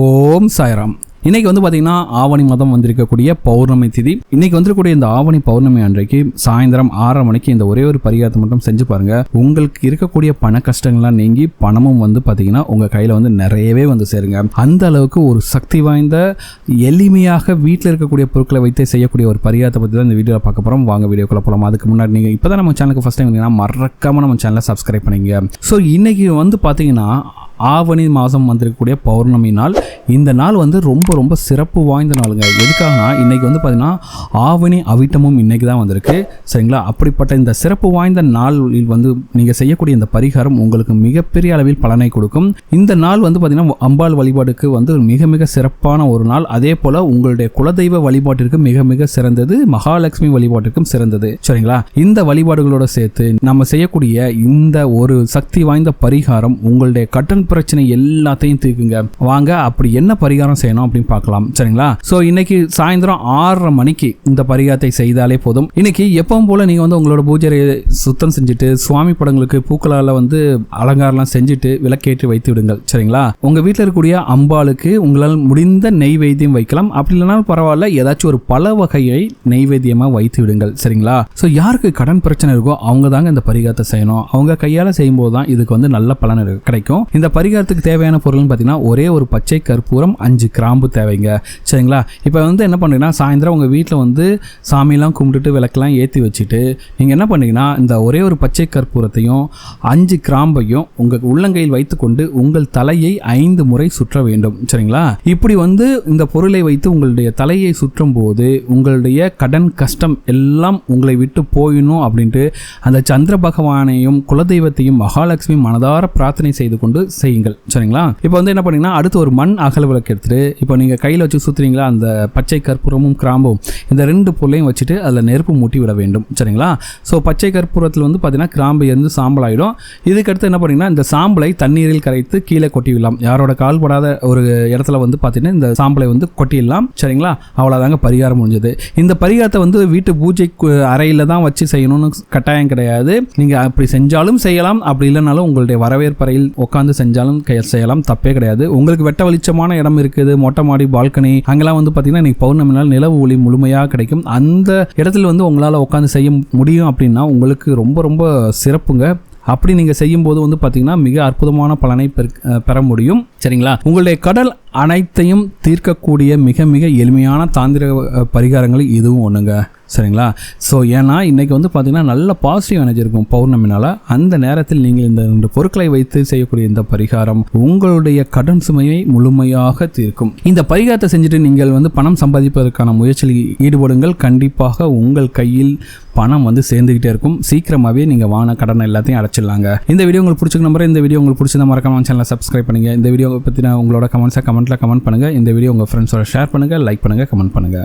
ஓம் சாய்ராம். இன்னைக்கு பார்த்தீங்கன்னா ஆவணி மாதம் வந்திருக்கக்கூடிய பௌர்ணமி திதி. இன்னைக்கு வந்திருக்கக்கூடிய இந்த ஆவணி பௌர்ணமி அன்றைக்கு சாயந்தரம் 6:30 மணிக்கு இந்த ஒரே ஒரு பரிகாரத்தை மட்டும் செஞ்சு பாருங்க. உங்களுக்கு இருக்கக்கூடிய பண கஷ்டங்கள்லாம் நீங்கி பணமும் பார்த்தீங்கன்னா உங்க கையில நிறையவே சேருங்க. அந்த அளவுக்கு ஒரு சக்தி வாய்ந்த எளிமையாக வீட்டில் இருக்கக்கூடிய பொருட்களை வைத்து செய்யக்கூடிய ஒரு பரிகாரத்தை பற்றி தான் இந்த வீடியோவில் பார்க்க போறோம். வாங்க வீடியோக்குள்ள போகலாம். அதுக்கு முன்னாடி நீங்க இப்பதான் நம்ம சேனலுக்கு ஃபர்ஸ்ட் டைம் வந்தீங்கன்னா மறக்காம நம்ம சேனலை சப்ஸ்கிரைப் பண்ணிங்க. ஸோ இன்னைக்கு பார்த்தீங்கன்னா ஆவணி மாதம் வந்திருக்கக்கூடிய பௌர்ணமி நாள். இந்த நாள் ரொம்ப ரொம்ப சிறப்பு வாய்ந்த நாளுங்க. எதுக்காகனா இன்னைக்கு பார்த்தீங்கன்னா ஆவணி அவிட்டமும் இன்னைக்கு தான் வந்திருக்கு, சரிங்களா? அப்படிப்பட்ட இந்த சிறப்பு வாய்ந்த நாளில் நீங்கள் செய்யக்கூடிய இந்த பரிகாரம் உங்களுக்கு மிகப்பெரிய அளவில் பலனை கொடுக்கும். இந்த நாள் பார்த்தீங்கன்னா அம்பாள் வழிபாடுக்கு மிக மிக சிறப்பான ஒரு நாள். அதே போல் உங்களுடைய குலதெய்வ வழிபாட்டிற்கு மிக மிக சிறந்தது, மகாலட்சுமி வழிபாட்டிற்கும் சிறந்தது, சரிங்களா? இந்த வழிபாடுகளோட சேர்த்து நம்ம செய்யக்கூடிய இந்த ஒரு சக்தி வாய்ந்த பரிகாரம் உங்களுடைய கடன் பிரச்சனை எல்லாத்தையும் தீர்க்குங்க. வாங்க அப்படி என்ன பரிகாரம் செய்யணும் அப்படின்னு பார்க்கலாம், சரிங்களா? சோ இன்னைக்கு சாயந்தரம் 6:30 மணிக்கு இந்த பரிகாரத்தை செய்தாலே போதும். இன்னைக்கு எப்பவும் போல நீங்க உங்களோட பூஜை சுத்தம் செஞ்சுட்டு சுவாமி படங்களுக்கு பூக்களால அலங்காரம்லாம் செஞ்சுட்டு விளக்கேற்றி வைத்து விடுங்கள், சரிங்களா? உங்க வீட்டில் இருக்கக்கூடிய அம்பாளுக்கு உங்களால் முடிந்த நெய்வேத்தியம் வைக்கலாம். அப்படி இல்லைனாலும் பரவாயில்ல, ஏதாச்சும் ஒரு பல வகையை நெய்வேத்தியமா வைத்து விடுங்கள், சரிங்களா? ஸோ யாருக்கு கடன் பிரச்சனை இருக்கோ அவங்க தாங்க இந்த பரிகாரத்தை செய்யணும். அவங்க கையால செய்யும் போது தான் இதுக்கு நல்ல பலன் கிடைக்கும். இந்த பரிகாரத்துக்கு தேவையான பொருள்னு பார்த்தீங்கன்னா ஒரே ஒரு பச்சை கற்பூரம், 5 கிராம்பு தேவைங்க, சரிங்களா? இப்போ என்ன பண்ணுறீங்கன்னா சாயந்தரம் உங்கள் வீட்டில் சாமியெல்லாம் கும்பிட்டுட்டு விளக்கெல்லாம் ஏற்றி வச்சுட்டு நீங்கள் என்ன பண்ணுறீங்கன்னா இந்த ஒரே ஒரு பச்சை கற்பூரத்தையும் 5 கிராம்பையும் உங்கள் உள்ளங்கையில் வைத்துக்கொண்டு உங்கள் தலையை 5 முறை சுற்ற வேண்டும், சரிங்களா? இப்படி இந்த பொருளை வைத்து உங்களுடைய தலையை சுற்றும் போது உங்களுடைய கடன் கஷ்டம் எல்லாம் உங்களை விட்டு போயிடணும் அப்படின்ட்டு அந்த சந்திர பகவானையும் குலதெய்வத்தையும் மகாலட்சுமி மனதார பிரார்த்தனை செய்து கொண்டு செய்யுங்கள், சரிங்களா? இப்போ என்ன பண்ணீங்கன்னா அடுத்து ஒரு மண் அகல் விளக்கு எடுத்துட்டு இப்போ நீங்க கையில் வச்சு சுத்துறீங்களா அந்த பச்சை கற்பூரமும் கிராம்பும், இந்த 2 பொருளையும் வச்சுட்டு அதில் நெருப்பு மூட்டி விட வேண்டும், சரிங்களா? ஸோ பச்சை கற்பூரத்தில் பார்த்தீங்கன்னா கிராம்பு சாம்பல் ஆகிடும். இதுக்கடுத்து என்ன பண்ணீங்கன்னா இந்த சாம்பலை தண்ணீரில் கரைத்து கீழே கொட்டிவிடலாம். யாரோட கால்படாத ஒரு இடத்துல பார்த்தீங்கன்னா இந்த சாம்பலை கொட்டிடலாம், சரிங்களா? அவ்வளோதாங்க பரிகாரம் முடிஞ்சது. இந்த பரிகாரத்தை வீட்டு பூஜை அறையில் தான் வச்சு செய்யணும்னு கட்டாயம் கிடையாது. நீங்கள் அப்படி செஞ்சாலும் செய்யலாம், அப்படி இல்லைனாலும் உங்களுடைய வரவேற்பறையில் உட்காந்து செஞ்சாலும் செய்யலாம், தப்பே கிடையாது. உங்களுக்கு வெட்ட வெளிச்சமான இடம் இருக்குது, மொட்டை மாடி, பால்கனி, அங்கெல்லாம் பார்த்தீங்கன்னா இன்னைக்கு பௌர்ணமி நாள் நிலவு ஒளி முழுமையாக கிடைக்கும். அந்த இடத்துல உங்களால் உட்காந்து செய்ய முடியும் அப்படின்னா உங்களுக்கு ரொம்ப ரொம்ப சிறப்புங்க. அப்படி நீங்கள் செய்யும்போது பார்த்தீங்கன்னா மிக அற்புதமான பலனை பெற முடியும், சரிங்களா? உங்களுடைய கடல் அனைத்தையும் தீர்க்கக்கூடிய மிக மிக எளிமையான தாந்திர பரிகாரங்கள் இதுவும் ஒன்றுங்க, சரிங்களா? ஸோ ஏன்னா இன்றைக்கி பார்த்தீங்கன்னா நல்ல பாசிட்டிவ் எனர்ஜி இருக்கும் பௌர்ணமினால். அந்த நேரத்தில் நீங்கள் இந்த பொருட்களை வைத்து செய்யக்கூடிய இந்த பரிகாரம் உங்களுடைய கடன் சுமையை முழுமையாக தீர்க்கும். இந்த பரிகாரத்தை செஞ்சுட்டு நீங்கள் பணம் சம்பாதிப்பதற்கான முயற்சியில் ஈடுபடுங்கள். கண்டிப்பாக உங்கள் கையில் பணம் சேர்ந்துக்கிட்டே இருக்கும். சீக்கிரமாகவே நீங்கள் வாங்கின கடன் எல்லாத்தையும் அடைச்சிடலாங்க. இந்த வீடியோ உங்களுக்கு பிடிச்சிருக்க நம்பர். இந்த வீடியோ உங்களுக்கு பிடிச்சத மறக்காம சேனலை சப்ஸ்கிரைப் பண்ணுங்க. இந்த வீடியோ பற்றின உங்களோட கமெண்ட்ஸை கமெண்ட் பண்ணுங்க. இந்த வீடியோ உங்கள் ஃப்ரெண்ட்ஸோட ஷேர் பண்ணுங்க, லைக் பண்ணுங்க, கமெண்ட் பண்ணுங்க.